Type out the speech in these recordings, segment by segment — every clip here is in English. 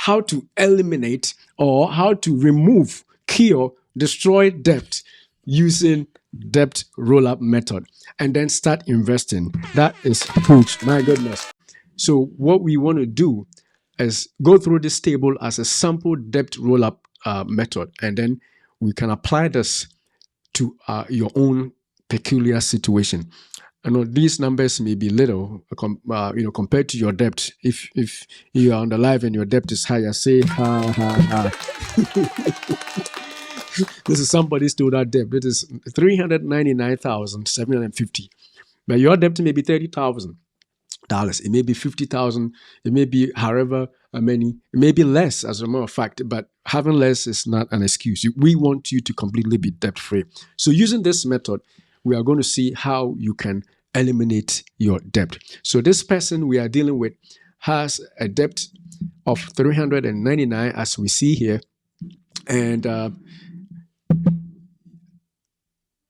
how to eliminate or how to remove, cure, destroy debt using debt roll-up method, and then start investing. That is huge. My goodness. So what we want to do is go through this table as a sample debt roll-up method, and then we can apply this to your own peculiar situation. I know these numbers may be little, compared to your debt. If you are on the live and your debt is higher, say ha ha ha. This is somebody stole that debt. It is $399,750, but your debt may be $30,000. It may be 50,000. It may be however many. It may be less, as a matter of fact. But having less is not an excuse. We want you to completely be debt free. So using this method, we are going to see how you can eliminate your debt. So this person we are dealing with has a debt of $399, as we see here, and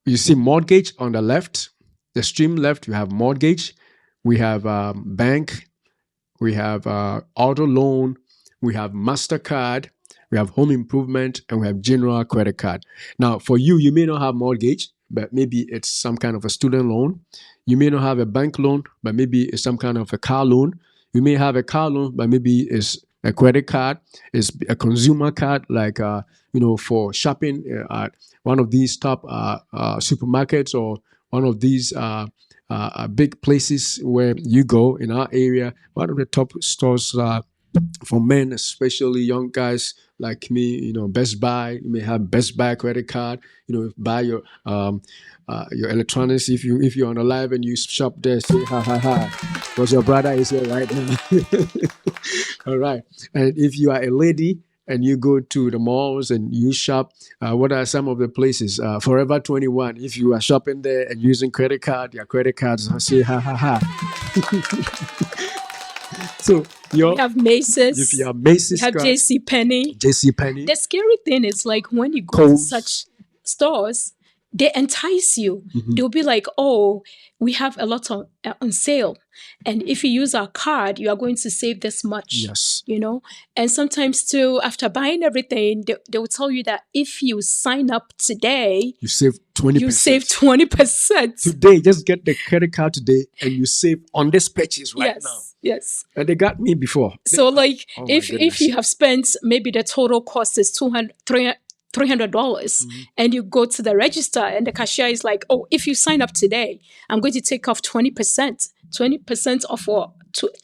you see mortgage on the left. The extreme left, you have mortgage. We have bank, we have auto loan, we have MasterCard, we have home improvement, and we have general credit card. Now, for you, you may not have mortgage, but maybe it's some kind of a student loan. You may not have a bank loan, but maybe it's some kind of a car loan. You may have a car loan, but maybe it's a credit card, it's a consumer card, like for shopping at one of these top supermarkets or one of these big places where you go in our area. One of the top stores for men, especially young guys like me, Best Buy. You may have Best Buy credit card. Buy your electronics. If you're on a live and you shop there, say ha ha ha, because your brother is here right now. All right. And if you are a lady and you go to the malls and you shop, what are some of the places? Forever 21. If you are shopping there and using credit card, your credit cards say ha ha ha. So we have Macy's. If you have Macy's, we have J.C. Penney. The scary thing is, like, when you go to such stores, they entice you. Mm-hmm. They'll be like, "Oh, we have a lot on sale, and if you use our card, you are going to save this much." Yes. And sometimes too, after buying everything, they will tell you that if you sign up today, you save 20%. You save 20% today. Just get the credit card today, and you save on this purchase right now. Yes. And they got me before. So, if you have spent, maybe the total cost is $300, mm-hmm. and you go to the register and the cashier is like, "Oh, if you sign up today, I'm going to take off 20%. 20% of what?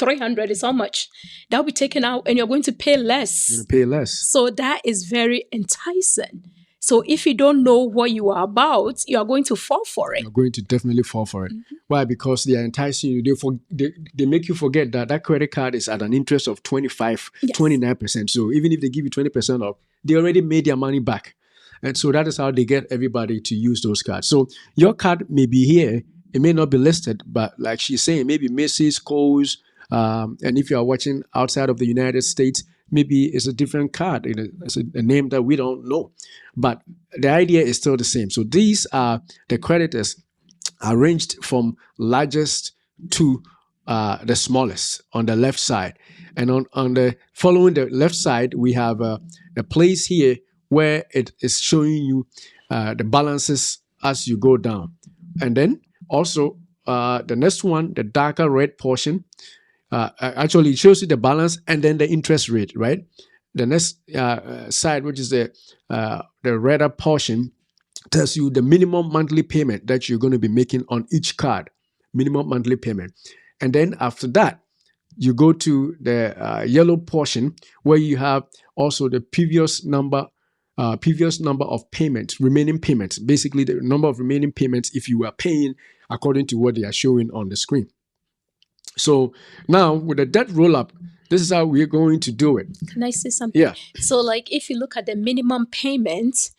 300 is how much? That'll be taken out, and you're going to pay less." You're going to pay less. So that is very enticing. So if you don't know what you are about, you are going to fall for it. You're going to definitely fall for it. Mm-hmm. Why? Because they are enticing you. They make you forget that credit card is at an interest of 29%. So even if they give you 20% off, they already made their money back. And so that is how they get everybody to use those cards. So your card may be here. It may not be listed, but like she's saying, maybe Macy's, Kohl's, and if you are watching outside of the United States, maybe it's a different card. It's a name that we don't know. But the idea is still the same. So these are the creditors arranged from largest to the smallest on the left side. And on the following the left side, we have a place here where it is showing you the balances as you go down. And then also the next one, the darker red portion, actually it shows you the balance and then the interest rate, right? The next side, which is the redder portion, tells you the minimum monthly payment that you're going to be making on each card, minimum monthly payment. And then after that, you go to the yellow portion where you have also the previous number of payments, remaining payments, basically the number of remaining payments if you are paying according to what they are showing on the screen. So now with the debt roll-up, this is how we're going to do it. Can I say something? Yeah. So if you look at the minimum payment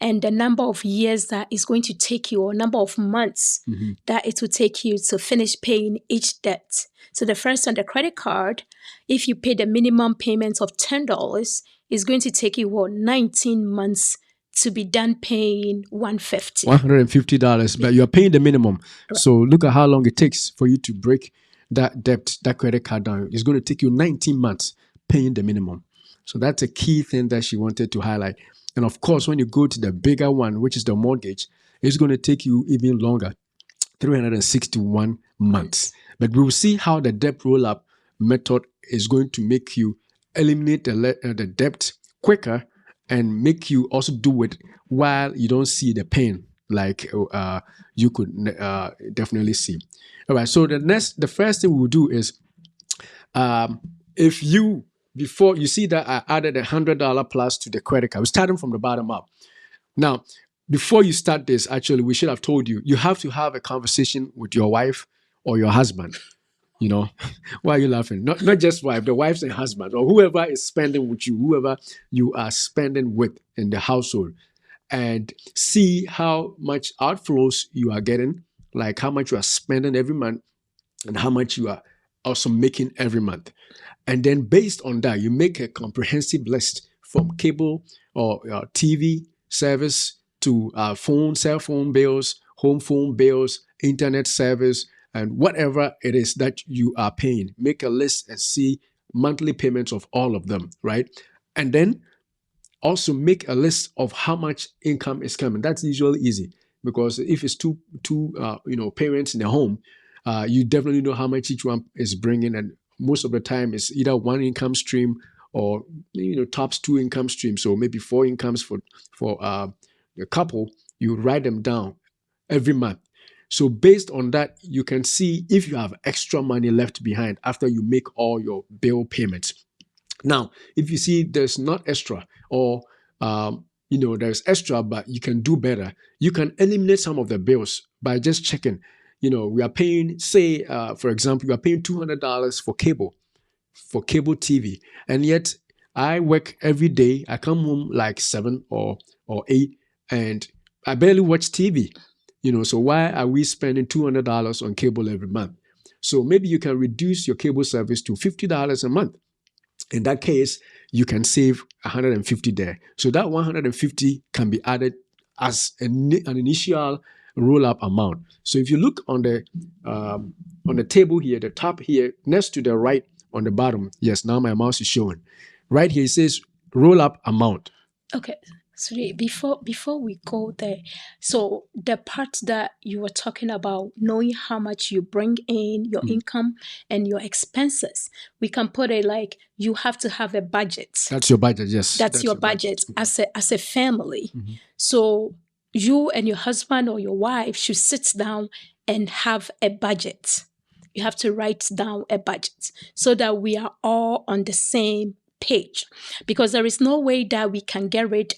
and the number of years that is going to take you, or number of months mm-hmm. that it will take you to finish paying each debt. So the first on the credit card, if you pay the minimum payment of $10, it's going to take you 19 months to be done paying $150. But you're paying the minimum. Right. So look at how long it takes for you to break that debt, that credit card down. It's going to take you 19 months paying the minimum. So that's a key thing that she wanted to highlight. And of course, when you go to the bigger one, which is the mortgage, it's going to take you even longer, 361 months. But we will see how the debt roll-up method is going to make you eliminate the debt quicker and make you also do it while you don't see the pain like you could definitely see. All right, so the first thing we'll do is if you, before you see that I added $100 plus to the credit card, we're starting from the bottom up. Now, before you start this, actually, we should have told you, you have to have a conversation with your wife or your husband. You know, why are you laughing? Not just wife, the wives and husband, or whoever is spending with you, whoever you are spending with in the household, and see how much outflows you are getting, like how much you are spending every month and how much you are also making every month. And then based on that, you make a comprehensive list from cable or TV service to cell phone bills, home phone bills, internet service, and whatever it is that you are paying. Make a list and see monthly payments of all of them, right? And then also make a list of how much income is coming. That's usually easy because if it's two parents in a home, you definitely know how much each one is bringing, and most of the time it's either one income stream or tops two income streams. So maybe 4 incomes for a couple. You write them down every month. So based on that, you can see if you have extra money left behind after you make all your bill payments. Now, if you see there's not extra, or there's extra but you can do better, you can eliminate some of the bills by just checking. We are paying, say, for example, you are paying $200 for cable TV, and yet I work every day. I come home like 7 or 8, and I barely watch TV. So why are we spending $200 on cable every month? So maybe you can reduce your cable service to $50 a month. In that case, you can save $150 there. So that $150 can be added as an initial roll-up amount. So if you look on the table here, the top here, next to the right on the bottom, yes, now my mouse is showing. Right here it says roll-up amount. Okay. Sorry, before we go there, so the part that you were talking about, knowing how much you bring in, your income and your expenses, we can put it like you have to have a budget. That's your budget, yes. That's your budget as a family. Mm-hmm. So you and your husband or your wife should sit down and have a budget. You have to write down a budget so that we are all on the same page, because there is no way that we can get rid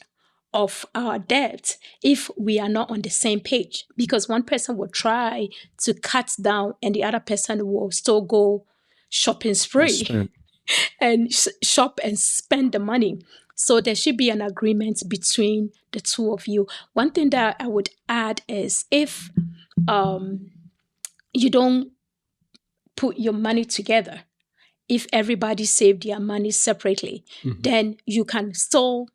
of our debt if we are not on the same page, because one person will try to cut down and the other person will still go shopping spree and shop and spend the money. So there should be an agreement between the two of you. One thing that I would add is if you don't put your money together, if everybody saved their money separately, then you can still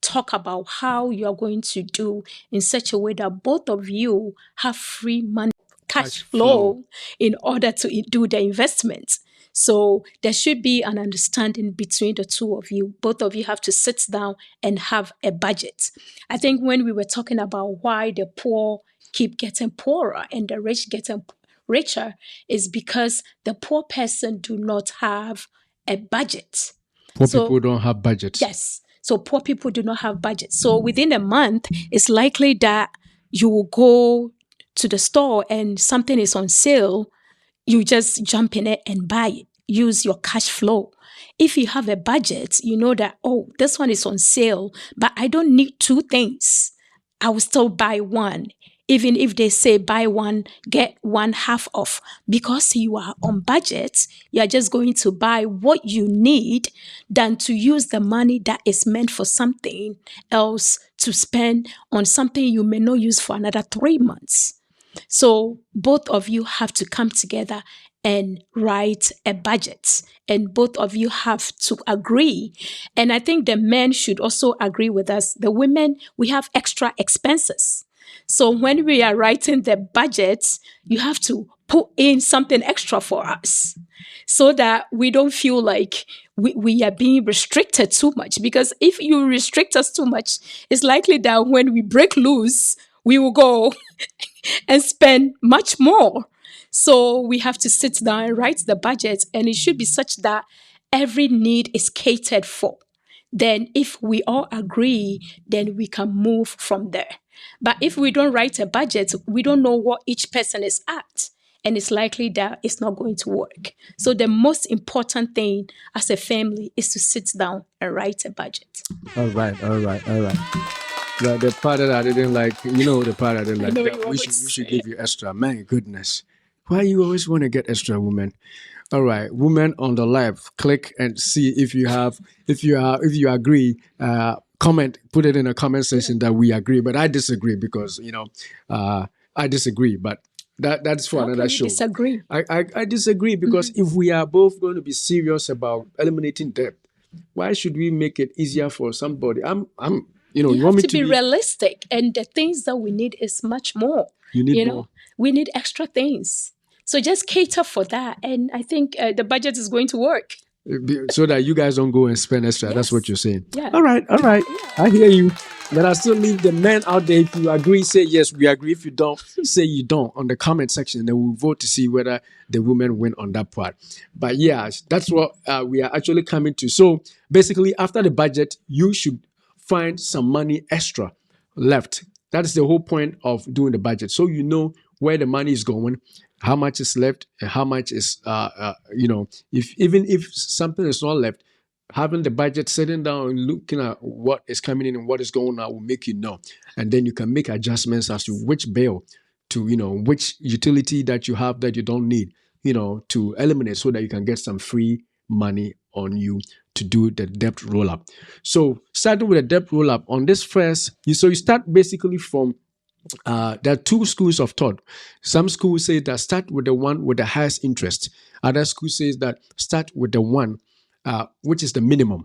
talk about how you are going to do in such a way that both of you have free money, cash flow in order to do the investment. So there should be an understanding between the two of you. Both of you have to sit down and have a budget. I think when we were talking about why the poor keep getting poorer and the rich getting richer is because the poor person do not have a budget. Poor people don't have budgets. Yes. So poor people do not have budgets. So within a month, it's likely that you will go to the store and something is on sale. You just jump in it and buy it. Use your cash flow. If you have a budget, you know that, oh, this one is on sale, but I don't need 2 things. I will still buy one. Even if they say buy one, get one half off, because you are on budget, you are just going to buy what you need than to use the money that is meant for something else to spend on something you may not use for another 3 months. So both of you have to come together and write a budget, and both of you have to agree. And I think the men should also agree with us. The women, we have extra expenses. So when we are writing the budget, you have to put in something extra for us so that we don't feel like we are being restricted too much, because if you restrict us too much, it's likely that when we break loose, we will go and spend much more. So we have to sit down and write the budget, and it should be such that every need is catered for. Then if we all agree, then we can move from there. But if we don't write a budget, we don't know what each person is at, and it's likely that it's not going to work. So the most important thing as a family is to sit down and write a budget. All right. The part that I didn't like, the part I didn't like. know that you we should give you extra. Man, goodness. Why you always want to get extra, woman? All right, women on the left, click and see if you agree. Comment, put it in a comment section that we agree. But I disagree because I disagree. But that's for another show. Disagree. I disagree because if we are both going to be serious about eliminating debt, why should we make it easier for somebody? You You want have me to be realistic, and the things that we need is much more. You need more. We need extra things. So just cater for that, and I think the budget is going to work. So that you guys don't go and spend extra. Yes. That's what you're saying. Yeah. All right. Yeah. I hear you. But I still leave the men out there. If you agree, say yes, we agree. If you don't, say you don't on the comment section. Then we'll vote to see whether the women win on that part. But yeah, that's what we are actually coming to. So basically, after the budget, you should find some money extra left. That is the whole point of doing the budget. So you know where the money is going, how much is left, and how much is, if something is not left, having the budget, sitting down and looking at what is coming in and what is going out will make you know. And then you can make adjustments as to which bill to, which utility that you have that you don't need, to eliminate so that you can get some free money on you to do the debt roll-up. So starting with the debt roll-up on this first, you start basically from there are two schools of thought. Some schools say that start with the one with the highest interest. Other school says that start with the one which is the minimum.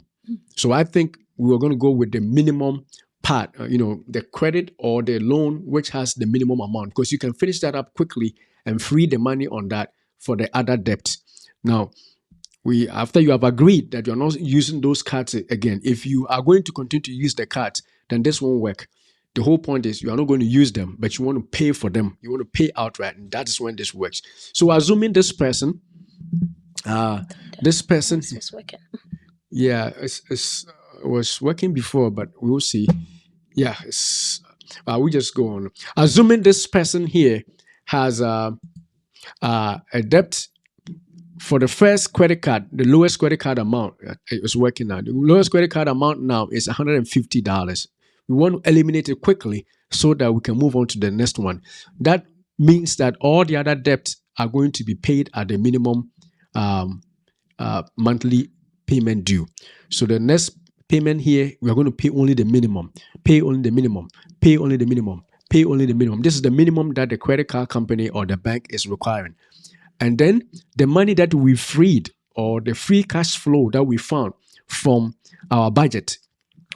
So I think we are going to go with the minimum part, the credit or the loan which has the minimum amount, because you can finish that up quickly and free the money on that for the other debt. Now, after you have agreed that you're not using those cards again, if you are going to continue to use the cards, then this won't work. The whole point is you are not going to use them, but you want to pay for them. You want to pay outright, and that is when this works. So assuming this person It's working. Yeah, it was working before, but we'll see. Yeah, we just go on. Assuming this person here has a debt for the first credit card, the lowest credit card amount, it was working now. The lowest credit card amount now is $150. We want to eliminate it quickly so that we can move on to the next one. That means that all the other debts are going to be paid at the minimum monthly payment due. So the next payment here, we are going to pay only the minimum, pay only the minimum, pay only the minimum, pay only the minimum. This is the minimum that the credit card company or the bank is requiring. And then the money that we freed or the free cash flow that we found from our budget,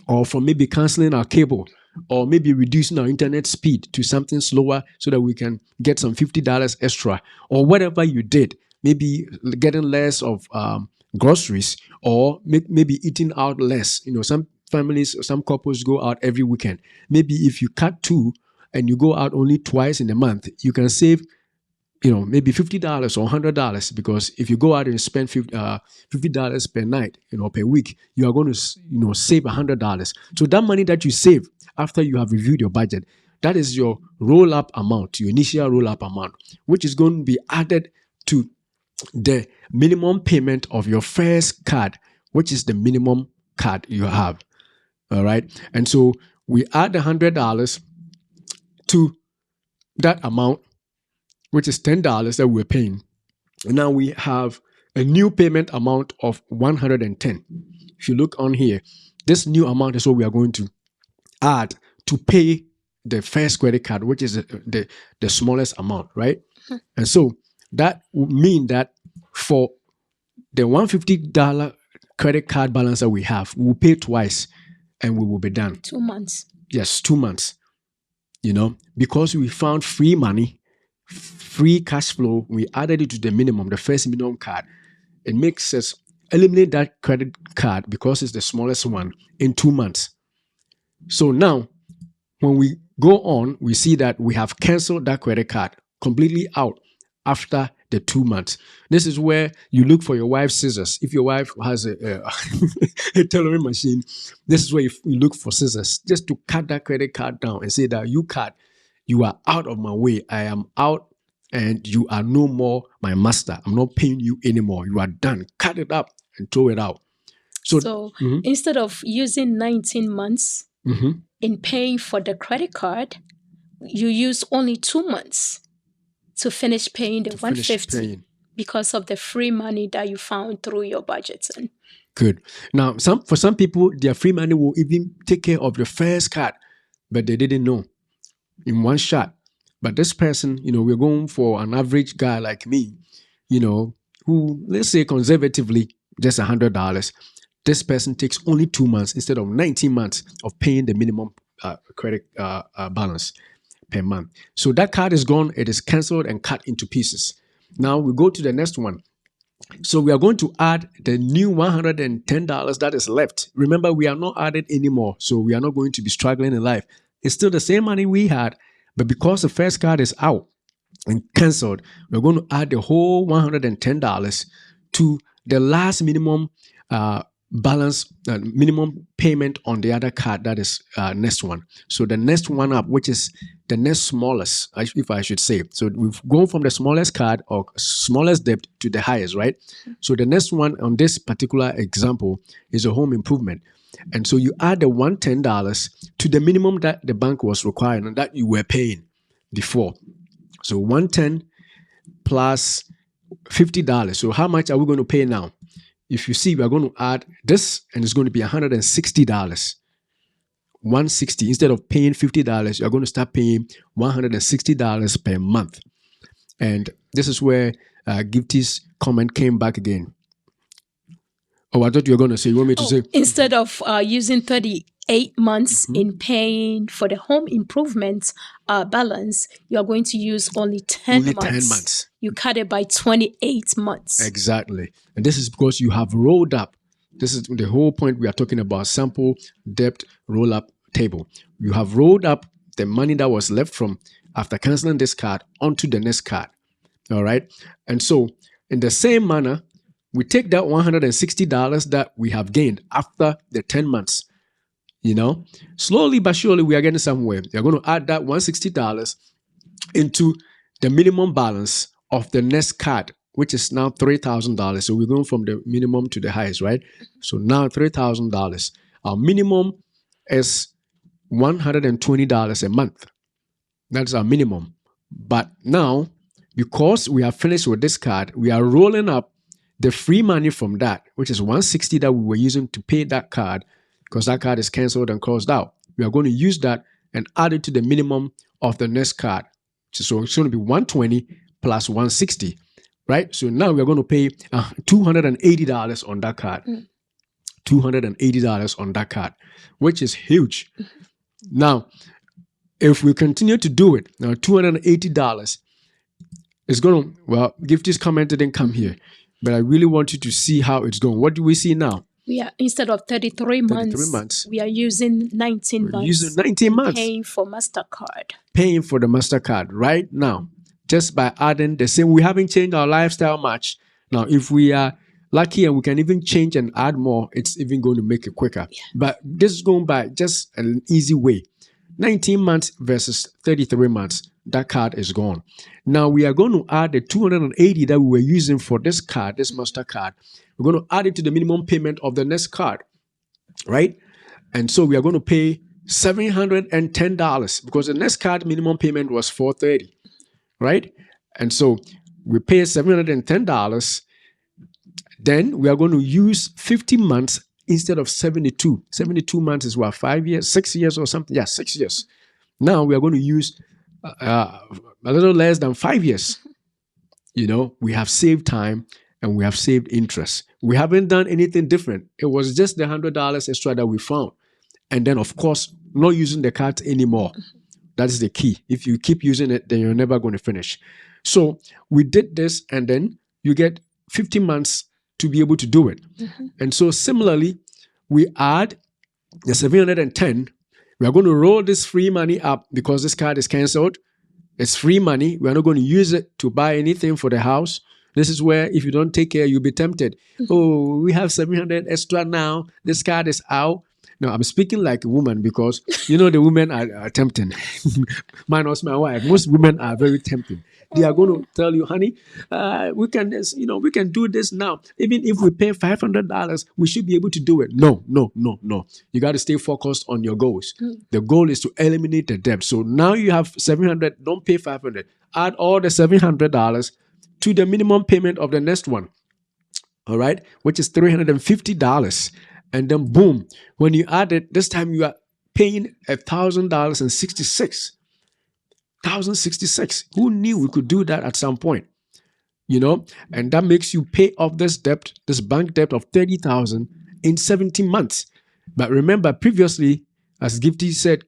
or from maybe canceling our cable, or maybe reducing our internet speed to something slower so that we can get some $50 extra, or whatever you did, maybe getting less of groceries, or maybe eating out less. Some families, some couples go out every weekend. Maybe if you cut two and you go out only twice in a month, you can save maybe $50 or $100, because if you go out and spend $50 per night, per week, you are going to, save $100. So that money that you save after you have reviewed your budget, that is your roll-up amount, your initial roll-up amount, which is going to be added to the minimum payment of your first card, which is the minimum card you have. All right. And so we add $100 to that amount, which is $10 that we're paying. And now we have a new payment amount of $110. If you look on here, this new amount is what we are going to add to pay the first credit card, which is the smallest amount, right? And so that would mean that for the $150 credit card balance that we have, we'll pay twice and we will be done. 2 months. Yes, 2 months. Because we found free money, free cash flow, we added it to the minimum, the first minimum card. It makes us eliminate that credit card because it's the smallest one in 2 months. So now, when we go on, we see that we have canceled that credit card completely out after the 2 months. This is where you look for your wife's scissors. If your wife has a tailoring machine, this is where you look for scissors just to cut that credit card down and say that you are out of my way. I am out and you are no more my master. I'm not paying you anymore. You are done. Cut it up and throw it out. So instead of using 19 months in paying for the credit card, you use only 2 months to finish paying the $150 because of the free money that you found through your budgeting. Good. Now, for some people, their free money will even take care of the first card, but they didn't know in one shot. But this person, we're going for an average guy like me, who, let's say conservatively, just $100. This person takes only 2 months instead of 19 months of paying the minimum credit balance per month. So that card is gone. It is canceled and cut into pieces. Now we go to the next one. So we are going to add the new $110 that is left. Remember, we are not added anymore. So we are not going to be struggling in life. It's still the same money we had, but because the first card is out and canceled, we're going to add the whole $110 to the last minimum balance, minimum payment on the other card. That is next one. So the next one up, which is the next smallest, if I should say. So we've gone from the smallest card or smallest debt to the highest, right? So the next one on this particular example is a home improvement. And so you add the $110 to the minimum that the bank was requiring and that you were paying before. So 110 plus $50. So how much are we going to pay now? If you see, we are going to add this and it's going to be $160. 160. Instead of paying $50, you're going to start paying $160 per month. And this is where Gifty's comment came back again. Oh, I thought you were going to say, you want me to say? Instead of using 38 months in paying for the home improvement balance, you are going to use only 10 months. 10 months. You cut it by 28 months. Exactly. And this is because you have rolled up. This is the whole point we are talking about, sample debt roll-up table. You have rolled up the money that was left from after canceling this card onto the next card. All right. And so in the same manner, we take that $160 that we have gained after the 10 months. Slowly but surely we are getting somewhere. You're going to add that $160 into the minimum balance of the next card, which is now $3,000. So we're going from the minimum to the highest, right? So now $3,000. Our minimum is $120 a month. That's our minimum. But now, because we are finished with this card, we are rolling up the free money from that, which is $160 that we were using to pay that card, because that card is canceled and closed out. We are going to use that and add it to the minimum of the next card. So it's going to be $120 plus $160, right? So now we are going to pay $280 on that card. $280 on that card, which is huge. Now, if we continue to do it, now $280 is going to, Gifty's comment didn't come here, but I really want you to see how it's going. What do we see now? We are, instead of 33 months, we are using 19 months. Using 19 months. Paying for MasterCard. Paying for the MasterCard right now, just by adding the same. We haven't changed our lifestyle much. Now, if we are lucky and we can even change and add more, it's even going to make it quicker. Yeah. But this is going by just an easy way. 19 months versus 33 months. That card is gone. Now we are going to add the $280 that we were using for this card, this MasterCard. We're going to add it to the minimum payment of the next card, right? And so we are going to pay $710 because the next card minimum payment was $430, right? And so we pay $710. Then we are going to use 50 months instead of 72. 72 months is what, 5 years, 6 years or something? Yeah, 6 years. Now we are going to use a little less than 5 years. We have saved time and we have saved interest. We haven't done anything different. It was just the $100 extra that we found. And then, of course, not using the cards anymore. That is the key. If you keep using it, then you're never going to finish. So we did this, and then you get 50 months to be able to do it. And so similarly, we add the 710. We are going to roll this free money up because this card is canceled. It's free money. We are not going to use it to buy anything for the house. This is where if you don't take care, you'll be tempted. Oh, we have 700 extra now. This card is out. No, I'm speaking like a woman because, the women are tempting. Minus my wife. Most women are very tempting. They are going to tell you, honey, we can do this now. Even if we pay $500, we should be able to do it. No. You got to stay focused on your goals. The goal is to eliminate the debt. So now you have 700. Don't pay 500. Add all the $700 to the minimum payment of the next one. All right, which is $350. And then boom, when you add it, this time you are paying $1,000.66. $1,066. Who knew we could do that at some point? And that makes you pay off this debt, this bank debt of $30,000 in 17 months. But remember, previously, as Gifty said,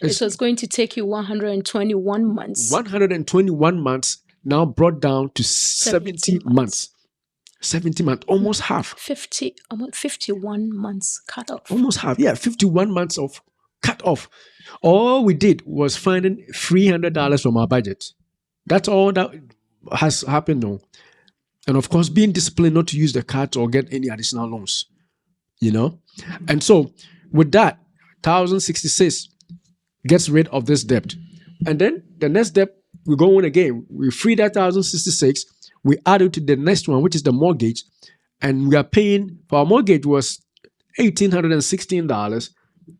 it was going to take you 121 months. 121 months now brought down to 70 months. 70 months, almost half. 51 months cut off. Almost half, 51 months of cut off. All we did was finding $300 from our budget. That's all that has happened now. And of course, being disciplined not to use the cards or get any additional loans. And so with that, 1,066 gets rid of this debt. And then the next debt, we go on again. We free that 1,066. We add it to the next one, which is the mortgage. And we are paying, for our mortgage was $1,816.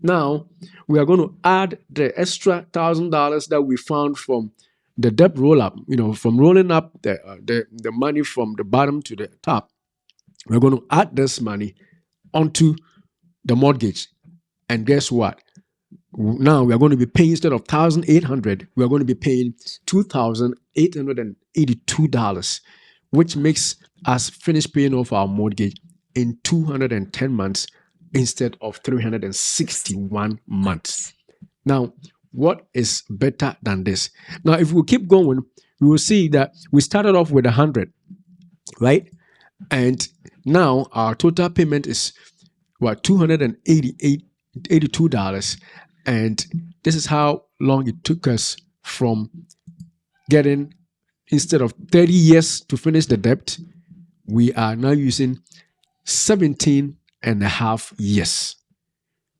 Now, we are going to add the extra $1,000 that we found from the debt roll-up, from rolling up the money from the bottom to the top. We're going to add this money onto the mortgage. And guess what? Now we are going to be paying, instead of $1,800, we are going to be paying $2,882, which makes us finish paying off our mortgage in 210 months instead of 361 months. Now, what is better than this? Now, if we keep going, we will see that we started off with 100, right? And now our total payment is $282. And this is how long it took us from getting, instead of 30 years to finish the debt, we are now using 17 and a half years.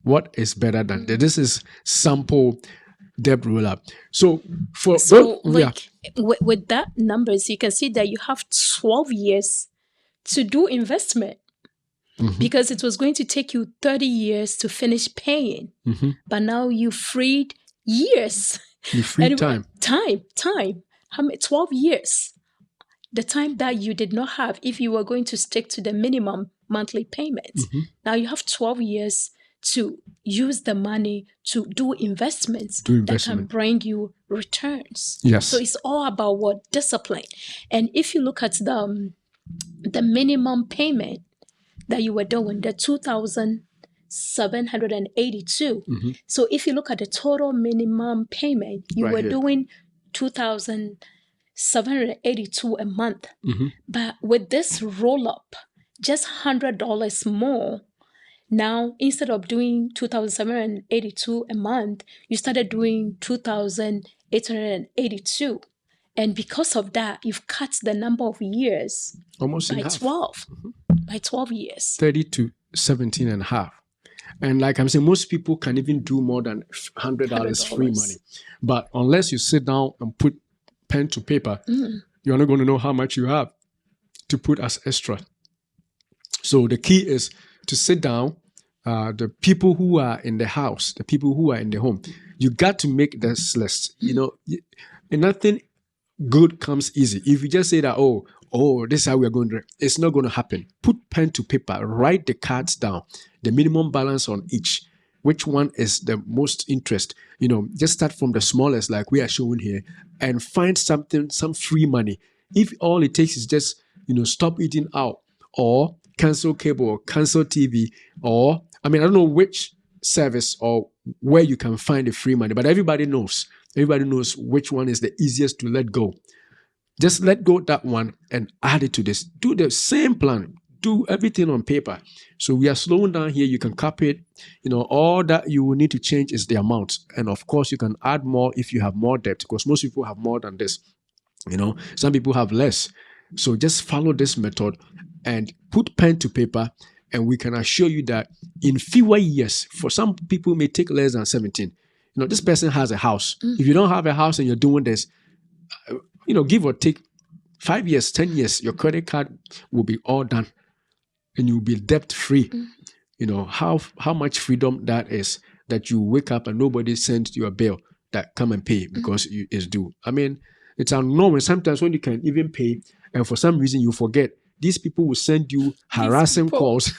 What is better than that? This is sample debt roll-up. With that numbers, you can see that you have 12 years to do investment. Because it was going to take you 30 years to finish paying. But now you freed years. You freed time. Time. How many? 12 years. The time that you did not have if you were going to stick to the minimum monthly payment. Now you have 12 years to use the money to do investments that can bring you returns. Yes. So it's all about discipline. And if you look at the minimum payment that you were doing, the 2,782. So if you look at the total minimum payment, you were doing 2,782 a month. But with this roll up, just $100 more. Now, instead of doing 2,782 a month, you started doing 2,882. And because of that, you've cut the number of years almost by 12. By 12 years. 30 to 17 and a half. And like I'm saying, most people can even do more than $100 free money. But unless you sit down and put pen to paper, you're not going to know how much you have to put as extra. So the key is to sit down. The people who are in the house, the people who are in the home, you got to make this list. Nothing good comes easy. If you just say that, oh, this is how we're going to do it, it's not going to happen. Put pen to paper, write the cards down, the minimum balance on each. Which one is the most interest? Just start from the smallest, like we are showing here, and find some free money. If all it takes is just, stop eating out, or cancel cable, or cancel TV, or, I don't know which service or where you can find the free money, but everybody knows which one is the easiest to let go. Just let go that one and add it to this. Do the same plan. do everything on paper. So we are slowing down here. You can copy it. All that you will need to change is the amount. And of course, you can add more if you have more debt, because most people have more than this. Some people have less. So just follow this method and put pen to paper, and we can assure you that in fewer years, for some people may take less than 17. This person has a house. If you don't have a house and you're doing this, give or take 5 years, 10 years, your credit card will be all done and you'll be debt free. How much freedom that is, that you wake up and nobody sends you a bill that come and pay because it's due. I mean, it's unknown. Sometimes when you can even pay and for some reason you forget, these people will send you harassing calls.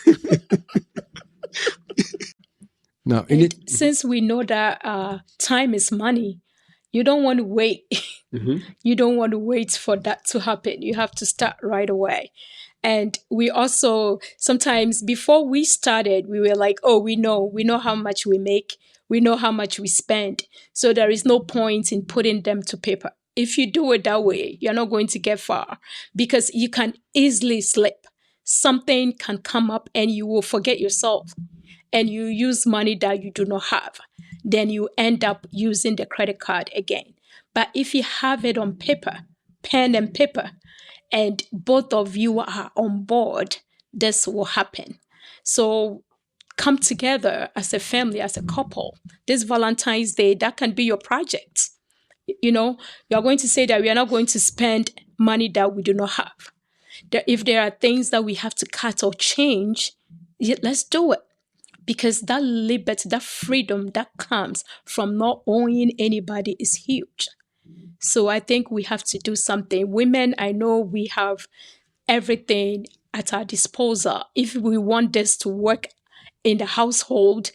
Now, since we know that time is money, you don't want to wait. You don't want to wait for that to happen. You have to start right away. And we also, sometimes before we started, we were like, oh, we know how much we make. We know how much we spend. So there is no point in putting them to paper. If you do it that way, you're not going to get far because you can easily slip. Something can come up and you will forget yourself and you use money that you do not have. Then you end up using the credit card again. But if you have it on paper, pen and paper, and both of you are on board, this will happen. So come together as a family, as a couple. This Valentine's Day, that can be your project. You're going to say that we are not going to spend money that we do not have. If there are things that we have to cut or change, let's do it. Because that liberty, that freedom that comes from not owing anybody is huge. So I think we have to do something. Women, I know we have everything at our disposal. If we want this to work in the household,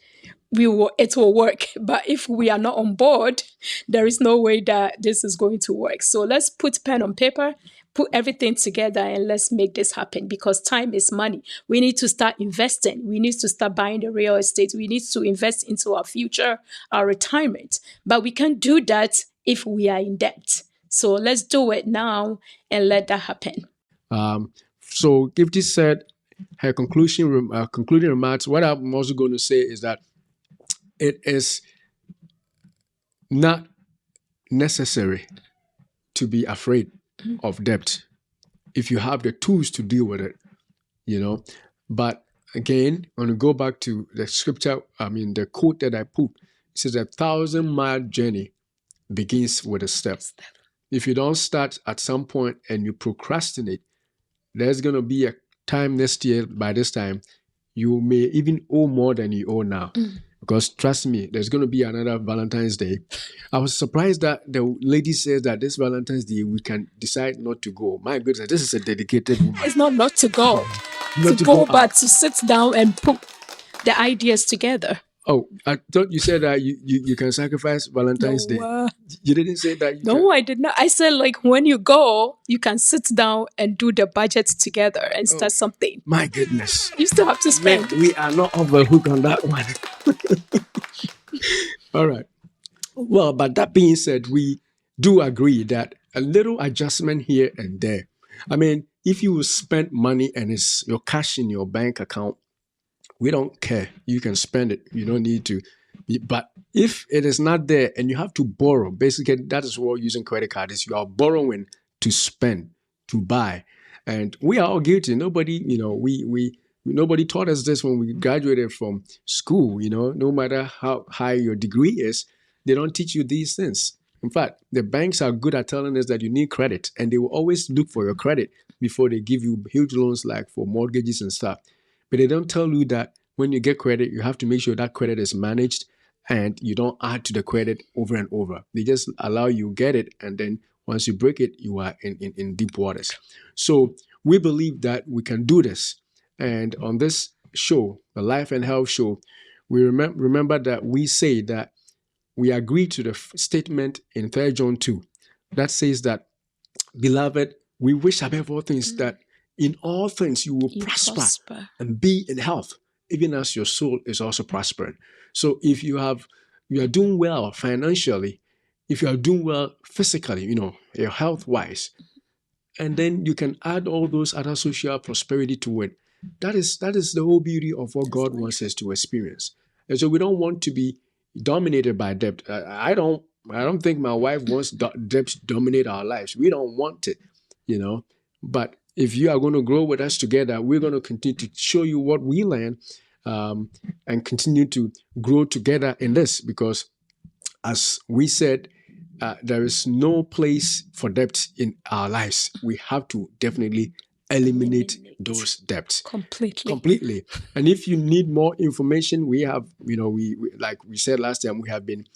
it will work. But if we are not on board, there is no way that this is going to work. So let's put pen on paper, put everything together, and let's make this happen, because time is money. We need to start investing. We need to start buying the real estate. We need to invest into our future, our retirement. But we can't do that if we are in debt. So let's do it now and let that happen. So Gifty said her concluding remarks. What I'm also going to say is that it is not necessary to be afraid of debt if you have the tools to deal with it, But again, when we go back to the scripture, the quote that I put, it says 1,000-mile journey begins with a step. If you don't start at some point and you procrastinate, there's going to be a time next year, by this time, you may even owe more than you owe now. Because trust me, there's going to be another Valentine's Day. I was surprised that the lady says that this Valentine's Day we can decide not to go. My goodness, this is a dedicated woman. It's not to go. to go, but to sit down and put the ideas together. Oh, I thought you said that you can sacrifice Valentine's Day. You didn't say that. I did not. I said when you go, you can sit down and do the budget together and start something. My goodness. You still have to spend. Man, we are not off the hook on that one. All right. Well, but that being said, we do agree that a little adjustment here and there. I mean, if you spend money and it's your cash in your bank account, we don't care. You can spend it. You don't need to. But if it is not there and you have to borrow, basically that is what using credit card is. You are borrowing to spend, to buy. And we are all guilty. Nobody, nobody taught us this when we graduated from school. No matter how high your degree is, they don't teach you these things. In fact, the banks are good at telling us that you need credit, and they will always look for your credit before they give you huge loans like for mortgages and stuff. But they don't tell you that when you get credit, you have to make sure that credit is managed and you don't add to the credit over and over. They just allow you get it, and then once you break it, you are in deep waters. So we believe that we can do this. And on this show, the Life and Health Show, we remember that we say that we agree to the statement in 3 John 2 that says that, beloved, we wish above all things that in all things you will prosper and be in health, even as your soul is also prospering. So if you are doing well financially, if you are doing well physically, your health-wise, and then you can add all those other social prosperity to it, That is the whole beauty of what God wants us to experience. And so we don't want to be dominated by debt. I don't think my wife wants debt to dominate our lives. We don't want it, you know. But if you are going to grow with us together, we're going to continue to show you what we learn, and continue to grow together in this, because as we said, there is no place for debt in our lives. We have to definitely eliminate those debts completely. And if you need more information, we have, we like we said last time, we have been,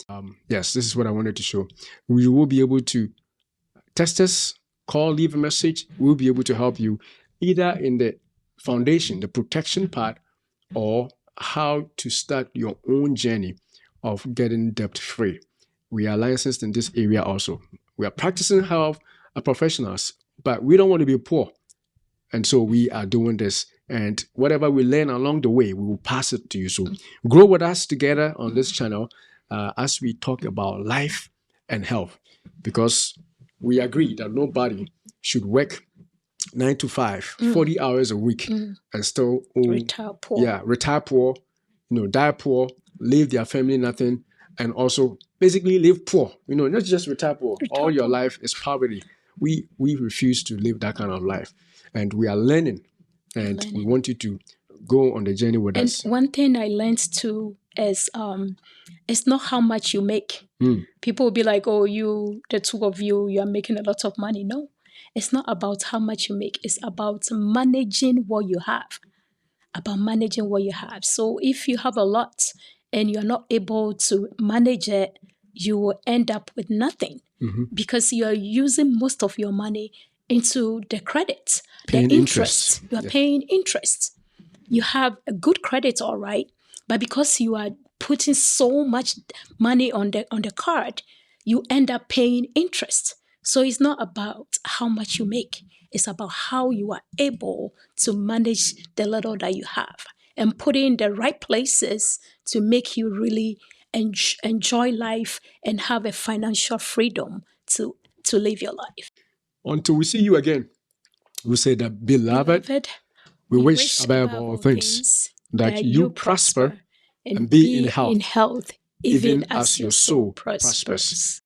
yes, this is what I wanted to show. We will be able to text us, call, leave a message. We'll be able to help you either in the foundation, the protection part, or how to start your own journey of getting debt free. We are licensed in this area also. We are practicing health professionals, but we don't want to be poor. And so we are doing this. And whatever we learn along the way, we will pass it to you. So grow with us together on this channel as we talk about life and health. Because we agree that nobody should work 9 to 5, 40 hours a week and still retire poor. Yeah, retire poor, die poor, leave their family nothing, and also basically live poor. Not just retire poor. All your life is poverty. We refuse to live that kind of life. And we are learning, and we want you to go on the journey with us. And one thing I learned too is it's not how much you make. People will be like, oh, the two of you are making a lot of money. No, it's not about how much you make. It's about managing what you have. So if you have a lot and you're not able to manage it, you will end up with nothing, because you're using most of your money into the credit, the interest. You are paying interest. You have a good credit, all right, but because you are putting so much money on the card, you end up paying interest. So it's not about how much you make. It's about how you are able to manage the little that you have and put it in the right places to make you really enjoy life and have a financial freedom to live your life. Until we see you again, we say that, beloved, we wish above all things that you prosper and be in health, even as your soul prospers.